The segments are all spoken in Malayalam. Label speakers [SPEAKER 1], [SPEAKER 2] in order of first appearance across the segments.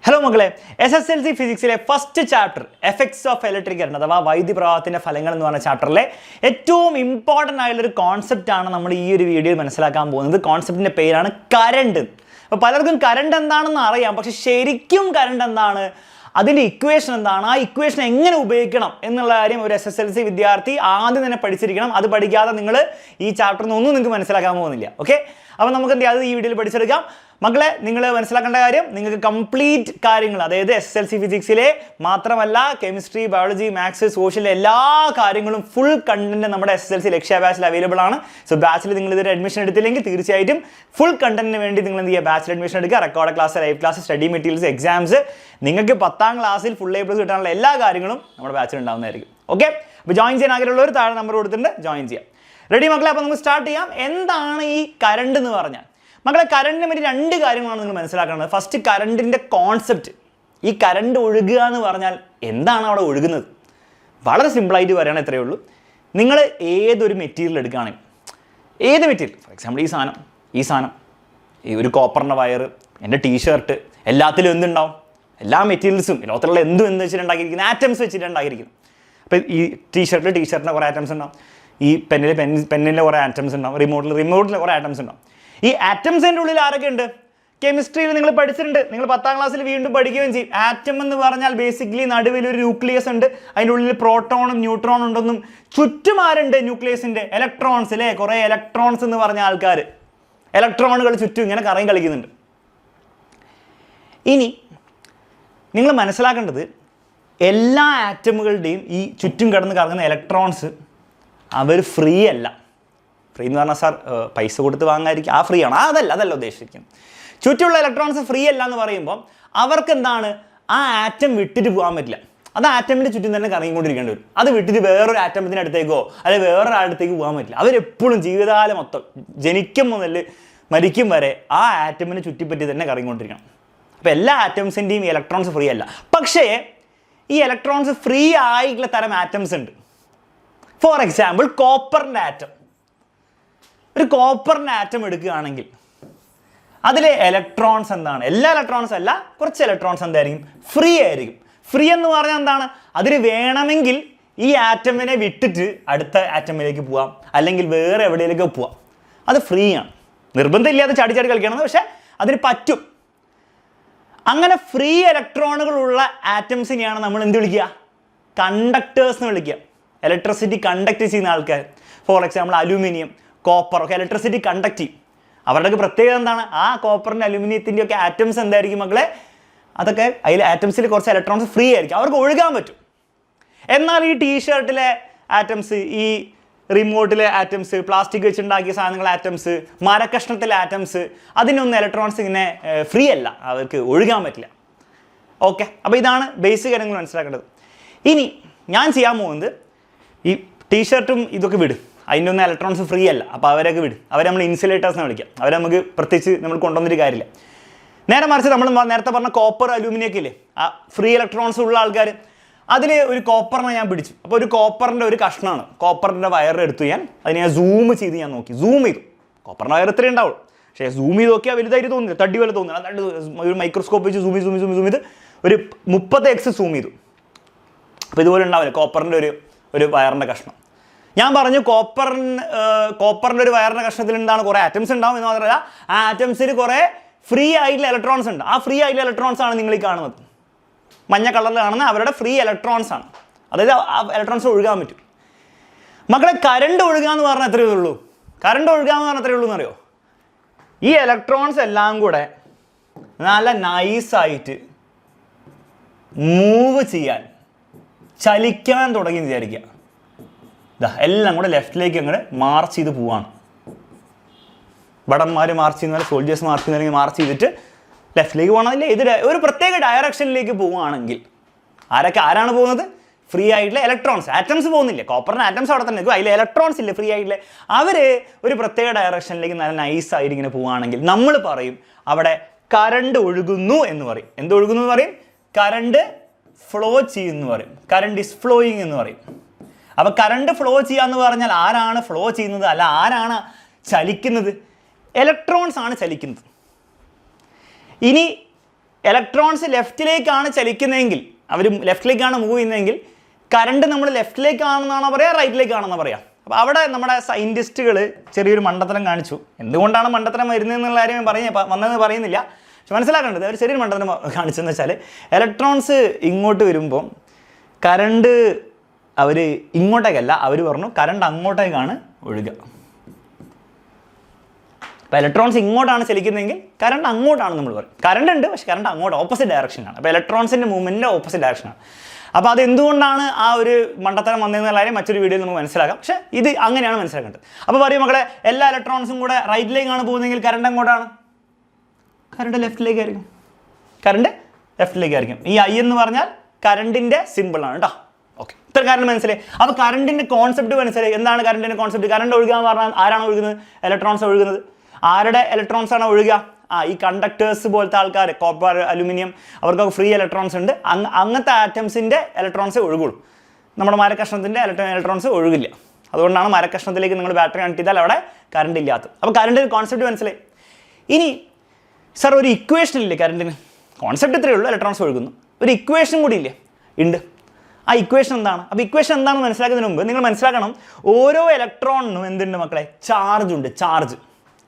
[SPEAKER 1] ഹലോ മക്കളെ, SSLC ഫിസിക്സിലെ first chapter effects of electric current അഥവാ വൈദ്യുതി പ്രവാഹത്തിൻ്റെ ഫലങ്ങൾ എന്ന് പറഞ്ഞ ചാപ്റ്ററിലെ ഏറ്റവും ഇമ്പോർട്ടൻ്റ് ആയുള്ളൊരു കോൺസെപ്റ്റാണ് നമ്മൾ ഈ ഒരു വീഡിയോയിൽ മനസ്സിലാക്കാൻ പോകുന്നത്. കോൺസെപ്റ്റിൻ്റെ പേരാണ് കറണ്ട്. അപ്പോൾ പലർക്കും കറണ്ട് എന്താണെന്ന് അറിയാം, പക്ഷെ ശരിക്കും കറണ്ട് എന്താണ്, അതിൻ്റെ ഇക്വേഷൻ എന്താണ്, ആ ഇക്വേഷൻ എങ്ങനെ ഉപയോഗിക്കണം എന്നുള്ള കാര്യം ഒരു SSLC വിദ്യാർത്ഥി ആദ്യം തന്നെ പഠിച്ചിരിക്കണം. അത് പഠിക്കാതെ നിങ്ങൾ ഈ ചാപ്റ്ററിൽ ഒന്നും നിങ്ങൾക്ക് മനസ്സിലാക്കാൻ പോകുന്നില്ല. ഓക്കെ, അപ്പോൾ നമുക്ക് എന്ത് ചെയ്യാം, അത് ഈ വീഡിയോയിൽ പഠിച്ചെടുക്കാം. മക്കളെ, നിങ്ങൾ മനസ്സിലാക്കേണ്ട കാര്യം, നിങ്ങൾക്ക് കംപ്ലീറ്റ് കാര്യങ്ങൾ, അതായത് SSLC ഫിസിക്സിലെ മാത്രമല്ല കെമിസ്ട്രി, ബയോളജി, മാത്സ്, സോഷ്യൽ എല്ലാ കാര്യങ്ങളും ഫുൾ കണ്ടന്റ് നമ്മുടെ SSLC ലക്ഷ്യ ബാച്ചിൽ അവൈലബിൾ ആണ്. സോ ബാച്ചിൽ നിങ്ങൾ ഇതൊരു അഡ്മിഷൻ എടുത്തില്ലെങ്കിൽ തീർച്ചയായിട്ടും ഫുൾ കണ്ടന്റിന് വേണ്ടി നിങ്ങൾ എന്ത് ചെയ്യുക, ബാച്ചിൽ അഡ്മിഷൻ എടുക്കുക. Record class, live class, study materials, exams, നിങ്ങൾക്ക് 10ാം ക്ലാസ്സിൽ ഫുൾ A+ കിട്ടാനുള്ള എല്ലാ കാര്യങ്ങളും നമ്മുടെ ബാച്ചിൽ ഉണ്ടാകുന്നതായിരിക്കും. ഓക്കെ, അപ്പോൾ ജോയിൻ ചെയ്യാൻ ആഗ്രഹമുള്ളവർ താഴെ നമ്പർ കൊടുത്തിട്ടുണ്ട്, ജോയിൻ ചെയ്യാം. റെഡി മക്കളെ? അപ്പോൾ നമുക്ക് സ്റ്റാർട്ട് ചെയ്യാം. എന്താണ് ഈ കറണ്ട് എന്ന് പറഞ്ഞാൽ? മക്കളെ, കറണ്ടിനെ പറ്റി രണ്ട് കാര്യങ്ങളാണ് നിങ്ങൾ മനസ്സിലാക്കേണ്ടത്. ഫസ്റ്റ്, കറണ്ടിൻ്റെ കോൺസെപ്റ്റ്. ഈ കറണ്ട് ഒഴുകുക എന്ന് പറഞ്ഞാൽ എന്താണ് അവിടെ ഒഴുകുന്നത്? വളരെ സിമ്പിളായിട്ട് പറയുകയാണെങ്കിൽ എത്രയേ ഉള്ളൂ. നിങ്ങൾ ഏതൊരു മെറ്റീരിയൽ എടുക്കുകയാണെങ്കിൽ, ഏത് മെറ്റീരിയൽ, ഫോർ എക്സാമ്പിൾ ഈ സാധനം ഈ ഒരു കോപ്പറിൻ്റെ വയർ, എൻ്റെ ടീഷർട്ട്, എല്ലാത്തിലും എന്തുണ്ടാവും? എല്ലാ മെറ്റീരിയൽസും ലോകത്തിലുള്ള എന്ത് വെച്ചിട്ടുണ്ടാക്കിയിരിക്കുന്നത്, ആറ്റംസ് വെച്ചിട്ടുണ്ടാക്കിയിരിക്കുന്നത്. അപ്പോൾ ഈ ടീഷർട്ടിന് കുറേ ആറ്റംസ് ഉണ്ടാവും, ഈ പെന്നിലെ കുറേ ആറ്റംസ് ഉണ്ടാവും, റിമോട്ടിൽ കുറേ ആറ്റംസ് ഉണ്ടാവും. ഈ ആറ്റംസിൻ്റെ ഉള്ളിൽ ആരൊക്കെ ഉണ്ട്? കെമിസ്ട്രിയിൽ നിങ്ങൾ പഠിച്ചിട്ടുണ്ട്, നിങ്ങൾ 10ാം ക്ലാസ്സിൽ വീണ്ടും പഠിക്കുകയും ചെയ്യും. ആറ്റം എന്ന് പറഞ്ഞാൽ ബേസിക്കലി നടുവിൽ ഒരു ന്യൂക്ലിയസ് ഉണ്ട്, അതിൻ്റെ ഉള്ളിൽ പ്രോട്ടോണും ന്യൂട്രോണും ഉണ്ടെന്നും ചുറ്റും ആരുണ്ട്? ന്യൂക്ലിയസിൻ്റെ ഇലക്ട്രോൺസ്, അല്ലേ? കുറേ ഇലക്ട്രോൺസ് എന്ന് പറഞ്ഞ ആൾക്കാർ, ഇലക്ട്രോണുകൾ ചുറ്റും ഇങ്ങനെ കറങ്ങി കളിക്കുന്നുണ്ട്. ഇനി നിങ്ങൾ മനസ്സിലാക്കേണ്ടത്, എല്ലാ ആറ്റമുകളുടെയും ഈ ചുറ്റും കിടന്ന് കറങ്ങുന്ന ഇലക്ട്രോൺസ് അവർ ഫ്രീ അല്ല. ഫ്രീ എന്ന് പറഞ്ഞാൽ സാർ പൈസ കൊടുത്ത് വാങ്ങാതിരിക്കും, ആ ഫ്രീ ആണ്, അതല്ല ഉദ്ദേശിക്കുന്നത്. ചുറ്റുമുള്ള ഇലക്ട്രോൺസ് ഫ്രീ അല്ല എന്ന് പറയുമ്പോൾ അവർക്ക് എന്താണ്, ആ ആറ്റം വിട്ടിട്ട് പോകാൻ പറ്റില്ല. അത് ആറ്റമിൻ്റെ ചുറ്റും തന്നെ കറങ്ങിക്കൊണ്ടിരിക്കേണ്ടി വരും. അത് വിട്ടിട്ട് വേറൊരു ആറ്റത്തിൻ്റെ അടുത്തേക്കോ അല്ലെങ്കിൽ വേറൊരാളടുത്തേക്ക് പോകാൻ പറ്റില്ല. അവരെപ്പോഴും ജീവിതകാലം മൊത്തം, ജനിക്കും മുതൽ മരിക്കും വരെ ആ ആറ്റമിനെ ചുറ്റിപ്പറ്റി തന്നെ കറങ്ങിക്കൊണ്ടിരിക്കണം. അപ്പോൾ എല്ലാ ആറ്റംസിൻ്റെയും ഇലക്ട്രോൺസ് ഫ്രീ അല്ല. പക്ഷേ ഈ ഇലക്ട്രോൺസ് ഫ്രീ ആയിട്ടുള്ള തരം ആറ്റംസ് ഉണ്ട്. ഫോർ എക്സാമ്പിൾ കോപ്പറിൻ്റെ ആറ്റം. ഒരു കോപ്പറിൻ്റെ ആറ്റം എടുക്കുകയാണെങ്കിൽ അതിലെ ഇലക്ട്രോൺസ് എന്താണ്? എല്ലാ ഇലക്ട്രോൺസ് അല്ല, കുറച്ച് ഇലക്ട്രോൺസ് എന്തായിരിക്കും? ഫ്രീ ആയിരിക്കും. ഫ്രീ എന്ന് പറഞ്ഞാൽ എന്താണ്? അതിന് വേണമെങ്കിൽ ഈ ആറ്റമിനെ വിട്ടിട്ട് അടുത്ത ആറ്റമിലേക്ക് പോവാം, അല്ലെങ്കിൽ വേറെ എവിടെയിലേക്ക് പോവാം. അത് ഫ്രീ ആണ്, നിർബന്ധമില്ലാതെ ചാടി കളിക്കണം, പക്ഷെ അതിന് പറ്റും. അങ്ങനെ ഫ്രീ ഇലക്ട്രോണുകളുള്ള ആറ്റംസിനെയാണ് നമ്മൾ എന്ത് വിളിക്കുക? കണ്ടക്ടേഴ്സ് എന്ന് വിളിക്കുക. ഇലക്ട്രിസിറ്റി കണ്ടക്ട് ചെയ്യുന്ന ആൾക്കാർ. ഫോർ എക്സാമ്പിൾ അലൂമിനിയം, കോപ്പർ ഒക്കെ ഇലക്ട്രിസിറ്റി കണ്ടക്ട് ചെയ്യും. അവരുടെയൊക്കെ പ്രത്യേകത എന്താണ്? ആ കോപ്പറിൻ്റെ അലൂമിനിയത്തിൻ്റെ ഒക്കെ ആറ്റംസ് എന്തായിരിക്കും മക്കളെ? അതൊക്കെ അതിൽ ആറ്റംസിൽ കുറച്ച് ഇലക്ട്രോൺസ് ഫ്രീ ആയിരിക്കും, അവർക്ക് ഒഴുകാൻ പറ്റും. എന്നാൽ ഈ ടീഷർട്ടിലെ ആറ്റംസ്, ഈ റിമോട്ടിലെ ആറ്റംസ്, പ്ലാസ്റ്റിക് വെച്ചുണ്ടാക്കിയ സാധനങ്ങളെ ആറ്റംസ്, മരക്കഷ്ണത്തിലെ ആറ്റംസ്, അതിനൊന്നും ഇലക്ട്രോൺസ് ഇങ്ങനെ ഫ്രീ അല്ല, അവർക്ക് ഒഴുകാൻ പറ്റില്ല. ഓക്കെ, അപ്പോൾ ഇതാണ് ബേസിക് കാര്യങ്ങൾ മനസ്സിലാക്കേണ്ടത്. ഇനി ഞാൻ ചെയ്യാൻ പോകുന്നത്, ഈ ടീഷർട്ടും ഇതൊക്കെ വിടും, അതിൻ്റെ ഒന്നും ഇലക്ട്രോൺസ് ഫ്രീ അല്ല, അപ്പോൾ അവരൊക്കെ വിടും. അവരെ നമ്മൾ ഇൻസുലേറ്റേഴ്സ് വിളിക്കാം. അവരെ നമുക്ക് പ്രത്യേകിച്ച് നമ്മൾ കൊണ്ടുവന്നൊരു കാര്യമില്ല. നേരെ മറിച്ച് നമ്മൾ നേരത്തെ പറഞ്ഞ കോപ്പർ, അലൂമിനിയൊക്കെ ഇല്ലേ, ആ ഫ്രീ ഇലക്ട്രോൺസ് ഉള്ള ആൾക്കാർ, അതിൽ ഒരു കോപ്പറിനെ ഞാൻ പിടിച്ചു. അപ്പോൾ ഒരു കോപ്പറിൻ്റെ ഒരു കഷ്ണമാണ്, കോപ്പറിൻ്റെ വയർ എടുത്തു അതിനെ ഞാൻ സൂം ചെയ്ത് നോക്കി. സൂം ചെയ്തു, കോപ്പറിൻ്റെ വയർ ഇത്രയും ഉണ്ടാവുള്ളൂ, പക്ഷേ സൂം ചെയ്ത് നോക്കിയാൽ വലുതായിട്ട് തോന്നില്ല, തടി പോലെ തോന്നില്ല. ഒരു മൈക്രോസ്കോപ്പ് വെച്ച് സൂം ചെയ്ത് ഒരു 30x സൂം ചെയ്തു. അപ്പോൾ ഇതുപോലെ ഉണ്ടാവില്ല കോപ്പറിൻ്റെ ഒരു വയറിൻ്റെ കഷ്ണം. ഞാൻ പറഞ്ഞു കോപ്പറിൻ്റെ ഒരു വയറിൻ്റെ കഷ്ണത്തിൽ എന്താണ്, കുറേ ആറ്റംസ് ഉണ്ടാവും എന്ന് മാത്രമല്ല, ആ ആറ്റംസിൽ കുറേ ഫ്രീ ആയിട്ടുള്ള ഇലക്ട്രോൺസ് ഉണ്ട്. ആ ഫ്രീ ആയിട്ടുള്ള ഇലക്ട്രോൺസ് ആണ് നിങ്ങൾ ഈ കാണുന്നത്, മഞ്ഞ കളറിൽ കാണുന്ന അവരുടെ ഫ്രീ ഇലക്ട്രോൺസ് ആണ്. അതായത് ആ ഇലക്ട്രോൺസ് ഒഴുകാൻ പറ്റും. മക്കളെ, കറണ്ട് ഒഴുകുക എന്ന് പറഞ്ഞാൽ എത്രയേ ഉള്ളൂ? കറണ്ട് ഒഴുകുക എന്ന് പറഞ്ഞാൽ എത്രയേ ഉള്ളൂ എന്നറിയോ? ഈ ഇലക്ട്രോൺസ് എല്ലാം കൂടെ നല്ല നൈസായിട്ട് മൂവ് ചെയ്യാൻ, ചലിക്കാൻ തുടങ്ങി വിചാരിക്കുക. എല്ലാം കൂടെ ലെഫ്റ്റിലേക്ക് അങ്ങോട്ട് മാർച്ച് ചെയ്ത് പോവാണ്. ഭടന്മാർ മാർച്ച് ചെയ്യുന്ന പോലെ, സോൾജേഴ്സ് മാർച്ച് ചെയ്യുന്ന മാർച്ച് ചെയ്തിട്ട് ലെഫ്റ്റിലേക്ക് പോകണമെന്നില്ല, ഒരു പ്രത്യേക ഡയറക്ഷനിലേക്ക് പോവുകയാണെങ്കിൽ ആരാണ് പോകുന്നത്? ഫ്രീ ആയിട്ടുള്ള ഇലക്ട്രോൺസ്. ആറ്റംസ് പോകുന്നില്ല, കോപ്പറിന് ആറ്റംസ് അവിടെ തന്നെ, അതിൽ ഇലക്ട്രോൺസ് ഇല്ല, ഫ്രീ ആയിട്ടുള്ള. അവർ ഒരു പ്രത്യേക ഡയറക്ഷനിലേക്ക് നല്ല നൈസായിട്ട് ഇങ്ങനെ പോവുകയാണെങ്കിൽ നമ്മൾ പറയും അവിടെ കറണ്ട് ഒഴുകുന്നു എന്ന് പറയും. എന്തൊഴുകുന്നു എന്ന് പറയും? കറണ്ട് ഫ്ലോ ചെയ്യുന്നു പറയും. കറണ്ട് ഈസ് ഫ്ലോയിങ് എന്ന് പറയും. അപ്പോൾ കറണ്ട് ഫ്ലോ ചെയ്യുക എന്ന് പറഞ്ഞാൽ ആരാണ് ഫ്ലോ ചെയ്യുന്നത്, അല്ല ആരാണ് ചലിക്കുന്നത്? ഇലക്ട്രോൺസ് ആണ് ചലിക്കുന്നത്. ഇനി ഇലക്ട്രോൺസ് ലെഫ്റ്റിലേക്കാണ് ചലിക്കുന്നതെങ്കിൽ, അവർ ലെഫ്റ്റിലേക്കാണ് മൂവ് ചെയ്യുന്നതെങ്കിൽ കറണ്ട് നമ്മൾ ലെഫ്റ്റിലേക്കാണെന്നാണോ പറയുക, റൈറ്റിലേക്കാണെന്നോ പറയാം. അപ്പോൾ അവിടെ നമ്മുടെ സയൻറ്റിസ്റ്റുകൾ ചെറിയൊരു മണ്ടത്തരം കാണിച്ചു. എന്തുകൊണ്ടാണ് മണ്ടത്തരം വരുന്നതെന്നുള്ള കാര്യം വന്നതെന്ന് പറയുന്നില്ല. പക്ഷെ മനസ്സിലാക്കേണ്ടത് അവർ ചെറിയൊരു മണ്ടത്തരം കാണിച്ചതെന്ന് വെച്ചാൽ, ഇലക്ട്രോൺസ് ഇങ്ങോട്ട് വരുമ്പോൾ കറണ്ട് അവർ ഇങ്ങോട്ടേക്കല്ല, അവർ പറഞ്ഞു കറണ്ട് അങ്ങോട്ടേക്കാണ് ഒഴുകുക. അപ്പോൾ ഇലക്ട്രോൺസ് ഇങ്ങോട്ടാണ് ചലിക്കുന്നതെങ്കിൽ കറണ്ട് അങ്ങോട്ടാണ് നമ്മൾ പറയും. കറണ്ട് ഉണ്ട്, പക്ഷേ കറണ്ട് അങ്ങോട്ട് ഓപ്പോസിറ്റ് ഡയറക്ഷനാണ്. അപ്പോൾ ഇലക്ട്രോൺസിൻ്റെ മൂവ്മെൻറ്റിൻ്റെ ഓപ്പോസിറ്റ് ഡയറക്ഷനാണ്. അപ്പോൾ അതെന്തുകൊണ്ടാണ് ആ ഒരു മണ്ടത്തരം വന്നതെന്നുള്ള കാര്യം മറ്റൊരു വീഡിയോയിൽ നമുക്ക് മനസ്സിലാക്കാം. പക്ഷേ ഇത് അങ്ങനെയാണ് മനസ്സിലാക്കേണ്ടത്. അപ്പോൾ പറയും മക്കളെ, എല്ലാ ഇലക്ട്രോൺസും കൂടെ റൈറ്റിലേക്കാണ് പോകുന്നതെങ്കിൽ കറണ്ട് അങ്ങോട്ടാണ്, കറണ്ട് ലെഫ്റ്റിലേക്കായിരിക്കും. കറണ്ട് ലെഫ്റ്റിലേക്കായിരിക്കും. ഈ ഐ എന്ന് പറഞ്ഞാൽ കറണ്ടിൻ്റെ സിമ്പിളാണ് കേട്ടോ. ഓക്കെ, ഇത്ര കാരണം മനസ്സിലായി. അപ്പോൾ കറണ്ടിൻ്റെ കോൺസെപ്റ്റ് മനസ്സിലായി. എന്താണ് കറണ്ടിൻ്റെ കോൺസെപ്റ്റ്? കറണ്ട് ഒഴുകുക എന്ന് പറഞ്ഞാൽ ആരാണ് ഒഴുകുന്നത്? ഇലക്ട്രോൺസ് ഒഴുകുന്നത്. ആരുടെ ഇലക്ട്രോൺസ് ആണ് ഒഴുകുക? ഈ കണ്ടക്ടേഴ്സ് പോലത്തെ ആൾക്കാർ, കോപ്പർ, അലുമിനിയം, അവർക്കൊക്കെ ഫ്രീ ഇലക്ട്രോൺസ് ഉണ്ട്. അങ്ങനത്തെ ആറ്റംസിൻ്റെ ഇലക്ട്രോൺസേ ഒഴുകുള്ളൂ. നമ്മുടെ മരക്കഷ്ണത്തിൻ്റെ ഇലക്ട്രോൺസ് ഒഴുകില്ല. അതുകൊണ്ടാണ് മരക്കഷ്ണത്തിലേക്ക് നിങ്ങൾ ബാറ്ററി കണക്ട് ചെയ്താൽ അവിടെ കറണ്ട് ഇല്ലാത്തത്. അപ്പോൾ കറണ്ടിൻ്റെ കോൺസെപ്റ്റ് മനസ്സിലായി. ഇനി സാർ ഒരു ഇക്വേഷൻ ഇല്ലേ കറണ്ടിന്? കോൺസെപ്റ്റ് ഇത്രയേ ഉള്ളൂ, ഇലക്ട്രോൺസ് ഒഴുകുന്നു. ഒരു ഇക്വേഷൻ കൂടി ഇല്ലേ? ഉണ്ട്. ആ ഇക്വേഷൻ എന്താണ്? അപ്പോൾ ഇക്വേഷൻ എന്താണെന്ന് മനസ്സിലാക്കുന്നതിന് മുമ്പ് നിങ്ങൾ മനസ്സിലാക്കണം, ഓരോ ഇലക്ട്രോണിനും എന്തുണ്ട് മക്കളെ? ചാർജ് ഉണ്ട്. ചാർജ്,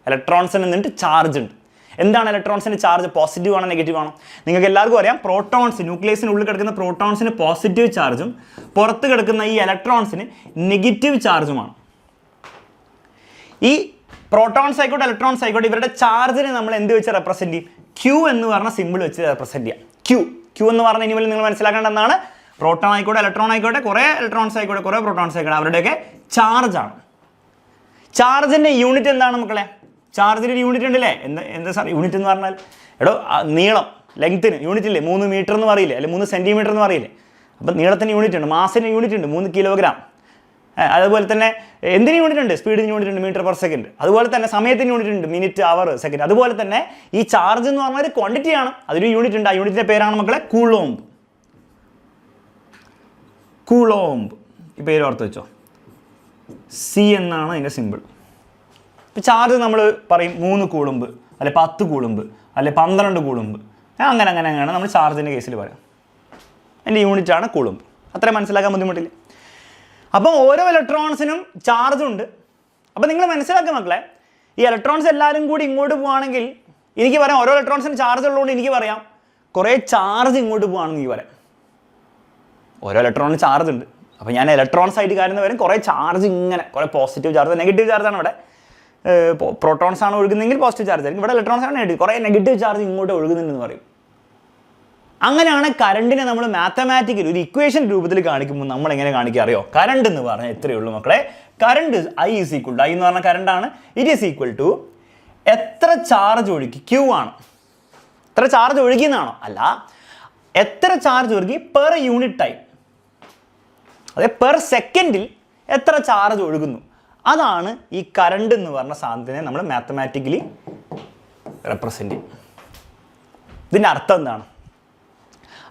[SPEAKER 1] ഇലക്ട്രോൺസിന് എന്നിട്ട് ചാർജ് ഉണ്ട്. എന്താണ് ഇലക്ട്രോൺസിൻ്റെ ചാർജ്? പോസിറ്റീവ് ആണോ നെഗറ്റീവ് ആണോ? നിങ്ങൾക്ക് എല്ലാവർക്കും അറിയാം, പ്രോട്ടോൺസ്, ന്യൂക്ലിയസിനുള്ളിൽ കിടക്കുന്ന പ്രോട്ടോൺസിന് പോസിറ്റീവ് ചാർജും പുറത്ത് കിടക്കുന്ന ഈ ഇലക്ട്രോൺസിന് നെഗറ്റീവ് ചാർജുമാണ്. ഈ പ്രോട്ടോൺസ് ആയിക്കോട്ടെ ഇലക്ട്രോൺസ് ആയിക്കോട്ടെ, ഇവരുടെ ചാർജിനെ നമ്മൾ എന്ത് വെച്ച് റെപ്രസെൻറ്റ് ചെയ്യും? ക്യൂ എന്ന് പറഞ്ഞ സിമ്പിൾ വെച്ച് റെപ്രസെൻറ്റ് ചെയ്യാം. ക്യൂ എന്ന് പറഞ്ഞ ഇനി നിങ്ങൾ മനസ്സിലാക്കേണ്ട എന്താണ്? പ്രോട്ടോൺ ആയിക്കോട്ടെ ഇലക്ട്രോൺ ആയിക്കോട്ടെ, കുറേ ഇലക്ട്രോൺസ് ആയിക്കോട്ടെ, കുറേ പ്രോട്ടോൺസ് ആയിക്കോട്ടെ, അവരുടെയൊക്കെ ചാർജാണ്. ചാർജിൻ്റെ യൂണിറ്റ് എന്താണ് മക്കളെ? ചാർജിൻ്റെ യൂണിറ്റ് ഉണ്ടല്ലേ? എന്താ സാർ യൂണിറ്റ് എന്ന് പറഞ്ഞാൽ? നീളം, ലെങ്ത്തിന് യൂണിറ്റ് ഇല്ലേ? 3 മീറ്റർ എന്ന് പറയില്ലേ, അല്ലെങ്കിൽ 3 സെൻറ്റിമീറ്റർ എന്ന് പറയില്ലേ? അപ്പം നീളത്തിന് യൂണിറ്റ് ഉണ്ട്, മാസിന് യൂണിറ്റ് ഉണ്ട്, 3 കിലോഗ്രാം. അതുപോലെ തന്നെ എന്തിന് യൂണിറ്റ് ഉണ്ട്? സ്പീഡിന് യൂണിറ്റ് ഉണ്ട്, മീറ്റർ പെർ സെക്കൻഡ്. അതുപോലെ തന്നെ സമയത്തിന് യൂണിറ്റ് ഉണ്ട്, മിനിറ്റ്, അവർ, സെക്കൻഡ്. അതുപോലെ തന്നെ ഈ ചാർജ് എന്ന് പറഞ്ഞാൽ ഒരു ക്വാണ്ടിറ്റിയാണ്, അതിന് യൂണിറ്റ് ഉണ്ട്. ആ യൂണിറ്റിൻ്റെ പേരാണ് മക്കളെ കൂളോംബ്. കൂളോംബ് ഈ പേര് ഓർത്ത് വെച്ചോ. സി എന്നാണ് അതിൻ്റെ സിമ്പിൾ. ഇപ്പോൾ ചാർജ് നമ്മൾ പറയും 3 കൂളുമ്പ്, അല്ലെ 10 കൂളുമ്പ്, അല്ലെ 12 കൂളുമ്പ്. അങ്ങനെയാണ് നമ്മൾ ചാർജിൻ്റെ കേസിൽ പറയാം. അതിൻ്റെ യൂണിറ്റാണ് കൂളുമ്പ്. അത്രയും മനസ്സിലാക്കാൻ ബുദ്ധിമുട്ടില്ല. അപ്പം ഓരോ ഇലക്ട്രോൺസിനും ചാർജുണ്ട്. അപ്പോൾ നിങ്ങൾ മനസ്സിലാക്കുക മക്കളെ, ഈ ഇലക്ട്രോൺസ് എല്ലാവരും കൂടി ഇങ്ങോട്ട് പോവുകയാണെങ്കിൽ എനിക്ക് പറയാം, ഓരോ ഇലക്ട്രോൺസിനും ചാർജ് ഉള്ളതുകൊണ്ട് എനിക്ക് പറയാം കുറേ ചാർജ് ഇങ്ങോട്ട് പോവുകയാണെന്ന് എനിക്ക് പറയാം. ഓരോ ഇലക്ട്രോണിന് ചാർജ് ഉണ്ട്. അപ്പോൾ ഞാൻ ഇലക്ട്രോൺസ് ആയിട്ട് കാര്യമെന്ന് വരും കുറേ ചാർജ്, ഇങ്ങനെ കുറേ പോസിറ്റീവ് ചാർജ്, നെഗറ്റീവ് ചാർജാണ് ഇവിടെ. പ്രോട്ടോൺസ് ആണ് ഒഴുകുന്നതെങ്കിൽ പോസിറ്റീവ് ചാർജ് ആയിരിക്കും. ഇവിടെ ഇലക്ട്രോൺസ് ആണ് നെഗറ്റീവ്, കുറേ നെഗറ്റീവ് ചാർജ് ഇങ്ങോട്ട് ഒഴുകുന്നുണ്ടെന്ന് പറയും. അങ്ങനെയാണ് കറണ്ടിനെ നമ്മൾ മാത്തമാറ്റിക്കലി ഒരു ഇക്വേഷൻ രൂപത്തിൽ കാണിക്കുമ്പോൾ നമ്മൾ എങ്ങനെ കാണിക്കുക അറിയോ? കറണ്ട് എന്ന് പറഞ്ഞാൽ എത്രയേ ഉള്ളൂ മക്കളെ? Current I is equal to, I എന്ന് പറഞ്ഞാൽ കറണ്ടാണ്, ഇറ്റ് ഈസ് ഈക്വൽ ടു എത്ര ചാർജ് ഒഴുകി, ക്യൂ ആണ്. എത്ര ചാർജ് ഒഴുകിയെന്നാണോ? അല്ല, എത്ര ചാർജ് ഒഴുകി പെർ യൂണിറ്റ് ടൈം, അതായത് പെർ സെക്കൻഡിൽ എത്ര ചാർജ് ഒഴുകുന്നു, അതാണ് ഈ കറണ്ട് എന്ന് പറഞ്ഞ സാധനത്തിനെ നമ്മൾ മാത്തമാറ്റിക്കലി റെപ്രസെൻറ്റ് ചെയ്യും. ഇതിൻ്റെ അർത്ഥം എന്താണ്?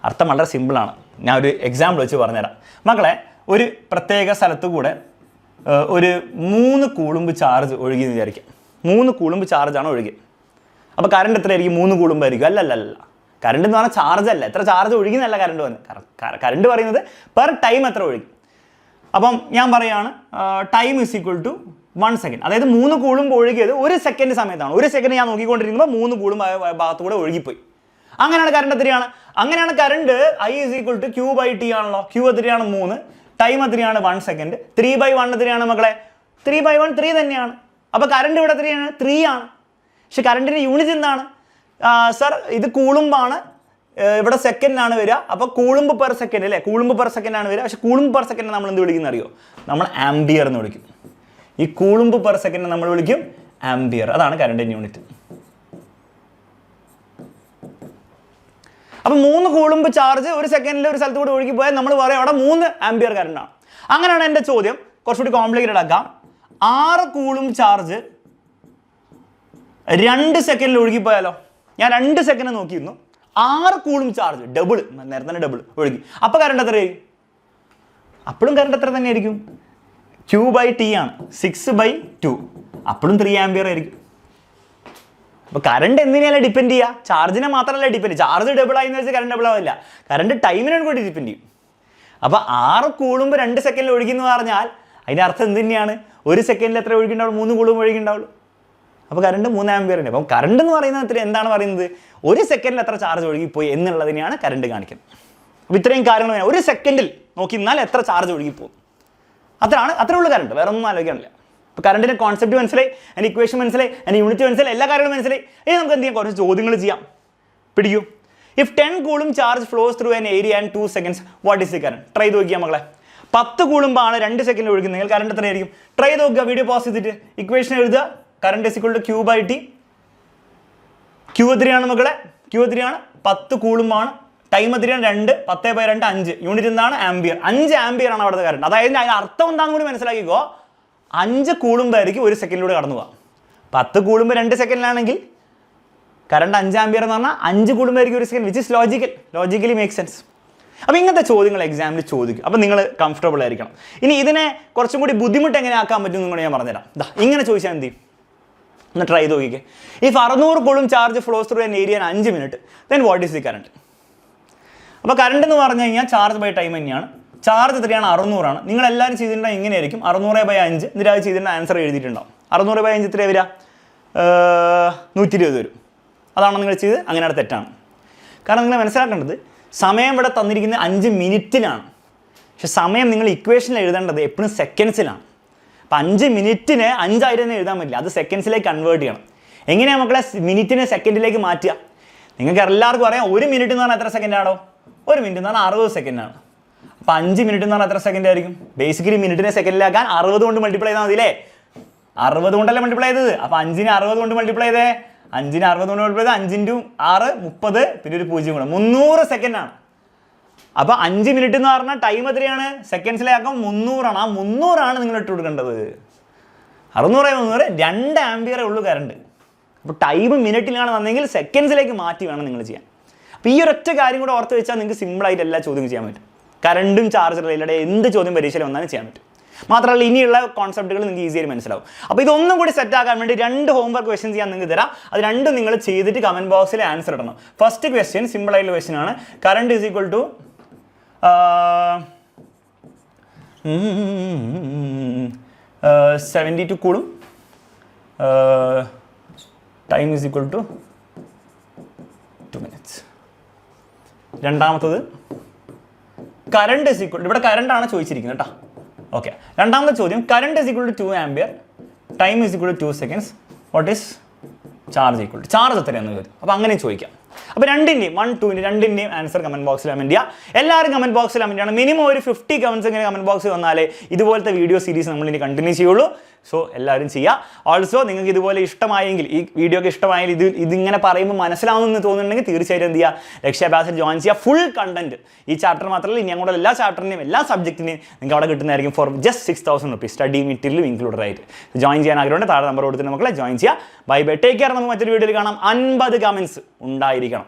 [SPEAKER 1] അർത്ഥം വളരെ സിമ്പിളാണ്. ഞാൻ ഒരു എക്സാമ്പിൾ വെച്ച് പറഞ്ഞുതരാം മക്കളെ. ഒരു പ്രത്യേക സ്ഥലത്ത് കൂടെ ഒരു 3 കൂളുമ്പ് ചാർജ് ഒഴുകി എന്ന് വിചാരിക്കാം. 3 കൂളുമ്പ് ചാർജാണ് ഒഴുകി. അപ്പോൾ കറണ്ട് എത്രയായിരിക്കും? 3 കൂളുമ്പായിരിക്കും. അല്ലല്ല, കറണ്ട് എന്ന് പറഞ്ഞാൽ ചാർജ് അല്ല, എത്ര ചാർജ് ഒഴുകിയെന്നല്ല കറണ്ട് വന്ന്. കറണ്ട് പറയുന്നത് പെർ ടൈം എത്ര ഒഴുകി. അപ്പം ഞാൻ പറയുകയാണ് time is equal to 1 second. അതായത് 3 കൂളുമ്പ് ഒഴുകിയത് 1 സെക്കൻഡ് സമയത്താണ്. 1 സെക്കൻഡ് ഞാൻ നോക്കിക്കൊണ്ടിരിക്കുമ്പോൾ 3 കൂളുമ്പ് ഭാഗത്തുകൂടെ ഒഴുകിപ്പോയി. അങ്ങനെയാണ് കറണ്ട് എത്രയാണ്? അങ്ങനെയാണ് current I is equal to Q by T ആണല്ലോ. ക്യൂ എത്രയാണ്? 3. ടൈം എത്രയാണ്? 1 സെക്കൻഡ്. 3/1 എത്രയാണ് മക്കളെ? 3/1 3 തന്നെയാണ്. അപ്പോൾ കറണ്ട് ഇവിടെ എത്രയാണ്? 3 ആണ്. പക്ഷെ കറണ്ടിൻ്റെ യൂണിറ്റ് എന്താണ് സർ? ഇത് കൂളുമ്പാണ്, ഇവിടെ സെക്കൻഡാണ് വരിക. അപ്പോൾ കൂളുമ്പ് പെർ സെക്കൻഡ് അല്ലേ? കൂളുമ്പ് പെർ സെക്കൻഡാണ് വരിക. പക്ഷെ കൂളുമ്പ് പെർ സെക്കൻഡ് നമ്മൾ എന്ത് വിളിക്കുന്ന അറിയോ? നമ്മൾ ആംബിയർ എന്ന് വിളിക്കും. ഈ കൂളുമ്പ് പെർ സെക്കൻഡ് നമ്മൾ വിളിക്കും ആംബിയർ. അതാണ് കറണ്ടിൻ്റെ യൂണിറ്റ്. അപ്പോൾ 3 കൂളുമ്പ് ചാർജ് 1 സെക്കൻഡിൽ ഒരു സ്ഥലത്ത് കൂടി ഒഴുകി പോയാൽ നമ്മൾ പറയും അവിടെ 3 ആംബിയർ കറണ്ടാണ്. അങ്ങനെയാണ് എൻ്റെ ചോദ്യം. കുറച്ചുകൂടി കോംപ്ലിക്കേറ്റഡ് ആക്കാം. 6 കൂളുമ്പ് ചാർജ് 2 സെക്കൻഡിൽ ഒഴുകിപ്പോയാലോ? ഞാൻ 2 സെക്കൻഡ് നോക്കിയിരുന്നു. 6 കൂളുമ്പ് ചാർജ്, ഡബിൾ, നേരത്തെ തന്നെ ഡബിൾ ഒഴുകി. അപ്പോൾ കറണ്ട് എത്രയായി? അപ്പോഴും കറണ്ട് എത്ര തന്നെ ആയിരിക്കും? ക്യൂ ബൈ ടി ആണ്, 6/2. അപ്പോഴും 3 ആംബിയർ ആയിരിക്കും. അപ്പോൾ കറണ്ട് എന്തിനെയല്ല ഡിപ്പെൻഡ് ചെയ്യുക? ചാർജിനെ മാത്രമല്ല ഡിപ്പെൻഡ്. ചാർജ് ഡബിൾ ആയി എന്ന് വെച്ചാൽ കറണ്ട് ഡബിൾ ആവില്ല. കറണ്ട് ടൈമിനോട് കൂടി ഡിപ്പെൻഡ് ചെയ്യും. അപ്പോൾ 6 കൂളുമ്പോൾ 2 സെക്കൻഡിൽ ഒഴുകിയെന്ന് പറഞ്ഞാൽ അതിൻ്റെ അർത്ഥം എന്ത് തന്നെയാണ്? 1 സെക്കൻഡിൽ എത്ര ഒഴുകിണ്ടാവുള്ളൂ? 3 കൂളുമ്പോൾ ഒഴുകിണ്ടാവുള്ളൂ. അപ്പോൾ കറണ്ട് 3 ആംപിയറിൻ്റെ. അപ്പം കറണ്ട് എന്ന് പറയുന്നത് എന്താണ് പറയുന്നത്? 1 സെക്കൻഡിൽ എത്ര ചാർജ് ഒഴുകിപ്പോയി എന്നുള്ളതിനെയാണ് കറണ്ട് കാണിക്കുന്നത്. അപ്പോൾ ഇത്രയും കാര്യങ്ങൾ 1 സെക്കൻഡിൽ നോക്കി നിന്നാൽ എത്ര ചാർജ് ഒഴുകിപ്പോകും, അത്രേ ഉള്ളൂ കറണ്ട്. വേറെ ഒന്നും ആലോചിക്കാനില്ല. ഇപ്പോൾ കറണ്ടിൻ്റെ കോൺസെപ്റ്റ് മനസ്സിലായി, അതിൻ്റെ ഇക്വേഷൻ മനസ്സിലായി, അതിൻ്റെ യൂണിറ്റ് മനസ്സിലായി, എല്ലാ കാര്യങ്ങളും മനസ്സിലായി. ഇനി നമുക്ക് എന്ത് ചെയ്യാം? കുറച്ച് ചോദ്യങ്ങൾ ചെയ്യാം. പിടിക്കൂ. If 10 coulomb charge flows through an area and 2 seconds, what is the current? Try ചെയ്ത് നോക്കിയാൽ മകളെ. 10 കൂളുമ്പാണ് 2 സെക്കൻഡ് ഒഴുകുന്നെങ്കിൽ കറണ്ട് എത്രയായിരിക്കും? ട്രൈ ചെയ്ത് നോക്കുക. വീഡിയോ പോസ് ചെയ്തിട്ട് ഇക്വേഷൻ എഴുതുക. Current is equal to Q/T. Q എത്രയാണ് മക്കളെ? Q എത്രയാണ്? 10 കൂളുമ്പാണ്. ടൈം എത്രയാണ്? 2. 10/2 5. യൂണിറ്റ് എന്താണ്? ആംബിയർ. 5 ആംബിയർ ആണ് അവിടുത്തെ കറണ്ട്. അതായത് അതിൻ്റെ അർത്ഥം എന്താണെന്ന് കൂടി മനസ്സിലാക്കിക്കോ. 5 കൂളുമ്പായിരിക്കും 1 സെക്കൻഡിലൂടെ കടന്നു പോകാം. 10 കൂളുമ്പോൾ 2 സെക്കൻഡിലാണെങ്കിൽ കറണ്ട് 5 ആംബിയർ എന്ന് പറഞ്ഞാൽ 5 കൂളുമ്പായിരിക്കും 1 second, which is logically make sense. അപ്പോൾ ഇങ്ങനത്തെ ചോദ്യങ്ങൾ എക്സാമിൽ ചോദിക്കും. അപ്പോൾ നിങ്ങൾ കംഫർട്ടബിൾ ആയിരിക്കണം. ഇനി ഇതിനെ കുറച്ചും കൂടി ബുദ്ധിമുട്ട് എങ്ങനെ ആക്കാൻ പറ്റും എന്ന് ഞാൻ പറഞ്ഞുതരാം. ഇങ്ങനെ ചോദിച്ചാൽ എന്ത് ചെയ്യും? ഒന്ന് ട്രൈ ചെയ്ത് നോക്കിക്കേ. If 600 coulomb charge flows through an area 5 minutes, then what is the current? അപ്പോൾ കറണ്ട് എന്ന് പറഞ്ഞു കഴിഞ്ഞാൽ ചാർജ് ബൈ ടൈം തന്നെയാണ്. ചാർജ് എത്രയാണ്? 600 ആണ്. നിങ്ങൾ എല്ലാവരും ചെയ്തിട്ടുണ്ടെങ്കിൽ ഇങ്ങനെയായിരിക്കും. 600/5. എന്നിട്ട് അത് ചെയ്തിട്ട് ആൻസർ എഴുതിയിട്ടുണ്ടാവും. 600/5 എത്ര വരിക? 120 വരും. അതാണ് നിങ്ങൾ ചെയ്ത്. അങ്ങനെ അത് തെറ്റാണ്. കാരണം നിങ്ങൾ മനസ്സിലാക്കേണ്ടത് സമയം ഇവിടെ തന്നിരിക്കുന്നത് 5 മിനിറ്റിലാണ്. പക്ഷെ സമയം നിങ്ങൾ ഇക്വേഷനിൽ എഴുതേണ്ടത് എപ്പോഴും സെക്കൻഡ്സിലാണ്. അപ്പം 5 മിനിറ്റിന് 5000 എഴുതാൻ പറ്റില്ല. അത് സെക്കൻഡ്സിലേക്ക് കൺവേർട്ട് ചെയ്യണം. എങ്ങനെയാണ് മക്കളെ മിനിറ്റിനെ സെക്കൻഡിലേക്ക് മാറ്റുക? നിങ്ങൾക്ക് എല്ലാവർക്കും അറിയാം 1 മിനിറ്റ് എന്ന് പറഞ്ഞാൽ എത്ര സെക്കൻഡാണോ? 1 മിനിറ്റ് എന്ന് പറഞ്ഞാൽ 60 സെക്കൻഡാണ്. അപ്പോൾ 5 മിനിറ്റ് എന്ന് പറഞ്ഞാൽ എത്ര സെക്കൻഡ് ആയിരിക്കും? ബേസിക്കലി മിനിറ്റിനെ സെക്കൻഡിലാക്കാൻ 60 കൊണ്ട് മൾട്ടിപ്ലൈ ചെയ്താൽ മതിയില്ലേ? 60 കൊണ്ടല്ലേ മൾട്ടിപ്ലൈ ചെയ്തത്. അപ്പോൾ 5നെ 60 കൊണ്ട് മൾട്ടിപ്ലൈ ചെയ്തേ. 5നെ 60 കൊണ്ട് മൾട്ടിപ്ലൈ ചെയ്ത് 5 × 6 30, പിന്നെ ഒരു 0 കൂടെ 300 സെക്കൻഡാണ്. അപ്പോൾ 5 മിനിറ്റ് എന്ന് പറഞ്ഞാൽ ടൈം എത്രയാണ്? സെക്കൻഡ്സിലാക്കാം 300 ആണ്. ആ 300 ആണ് നിങ്ങൾ ഇട്ട് കൊടുക്കേണ്ടത്. 600/300 2 ആംബിയറേ ഉള്ളൂ കറണ്ട്. അപ്പോൾ ടൈം മിനിറ്റിലാണ് വന്നെങ്കിൽ സെക്കൻഡ്സിലേക്ക് മാറ്റി വേണം നിങ്ങൾ ചെയ്യാൻ. അപ്പോൾ ഈ ഒരൊറ്റ കാര്യം കൂടെ ഓർത്ത് വെച്ചാൽ നിങ്ങൾക്ക് സിമ്പിളായിട്ട് എല്ലാ ചോദ്യം ചെയ്യാൻ പറ്റും. കറണ്ടും ചാർജ് റിലേറ്റഡ് എന്ത് ചോദ്യം പരീക്ഷയിൽ വന്നാലും ചെയ്യാൻ പറ്റും. മാത്രമല്ല ഇനിയുള്ള കോൺസെപ്റ്റുകൾ നിങ്ങൾക്ക് ഈസിയായി മനസ്സിലാവും. അപ്പോൾ ഇതൊന്നും കൂടി സെറ്റ് ആക്കാൻ വേണ്ടി 2 ഹോംവർക്ക് ക്വസ്റ്റ്യൻസ് ഞാൻ നിങ്ങൾക്ക് തരാം. അത് രണ്ടും നിങ്ങൾ ചെയ്തിട്ട് കമൻറ്റ് ബോക്സിൽ ആൻസർ ഇടണം. ഫസ്റ്റ് ക്വസ്റ്റ്യൻ സിമ്പിളായിട്ടുള്ള ക്വസ്റ്റ്യൻ ആണ്. Current is equal to 72 coulomb, time is equal to 2 minutes. രണ്ടാമത്തത് കറണ്ട് ഈസ് ഈക്വൽ, ഇവിടെ കറണ്ടാണ് ചോദിച്ചിരിക്കുന്നത് കേട്ടോ. ഓക്കെ, രണ്ടാമത്തെ ചോദ്യം current is equal to 2 ampere, time is equal to 2 seconds, what is charge equal to? Charge എത്രയാണെന്ന് വരും. അപ്പോൾ അങ്ങനെ ചോദിക്കാം. അപ്പോൾ രണ്ടിൻ്റെയും 1, 2 രണ്ടിൻ്റെയും ആൻസർ കമൻറ്റ് ബോക്സിൽ കമൻറ്റ് ചെയ്യുക. എല്ലാവരും കമൻറ്റ് ബോക്സിൽ കമൻറ്റ് ചെയ്യണം. മിനിമം ഒരു 50 കമൻറ്റ്സ് ഇങ്ങനെ കമൻറ്റ് ബോക്സിൽ വന്നാലേ ഇതുപോലത്തെ വീഡിയോ സീരീസ് നമ്മൾ ഇനി കണ്ടിന്യൂ ചെയ്യുള്ളൂ. സോ എല്ലാവരും ചെയ്യുക. ഓൾസോ നിങ്ങൾക്ക് ഇതുപോലെ ഇഷ്ടമായെങ്കിൽ, ഈ വീഡിയോ ഒക്കെ ഇഷ്ടമായെങ്കിൽ, ഇതിങ്ങനെ പറയുമ്പോൾ മനസ്സിലാവുമെന്ന് തോന്നുന്നുണ്ടെങ്കിൽ തീർച്ചയായിട്ടും എന്ത് ചെയ്യുക? ലക്ഷ്യാഭ്യാസം ജോയിൻ ചെയ്യുക. ഫുൾ കണ്ടന്റ് ഈ ചാപ്റ്റർ മാത്രമല്ല, ഇനി അങ്ങോട്ടുള്ള എല്ലാ ചാപ്റ്ററിൻ്റെയും എല്ലാ സബ്ജക്റ്റിനെയും നിങ്ങൾക്ക് അവിടെ കിട്ടുന്നതായിരിക്കും ഫോർ ജസ്റ്റ് 6000 rupees സ്റ്റഡി മെറ്റീരിയലും ഇൻക്ലൂഡഡ് ആയിട്ട്. ജോയിൻ ചെയ്യാൻ ആഗ്രഹമുണ്ട്, താഴെ നമ്പർ കൊടുത്തിട്ട് മക്കളെ ജോയിൻ ചെയ്യുക. Bye bye, take care. നമുക്ക് മറ്റൊരു വീഡിയോയിൽ കാണാം. 50 കമൻറ്റ്സ് ഉണ്ടായിരിക്കണം.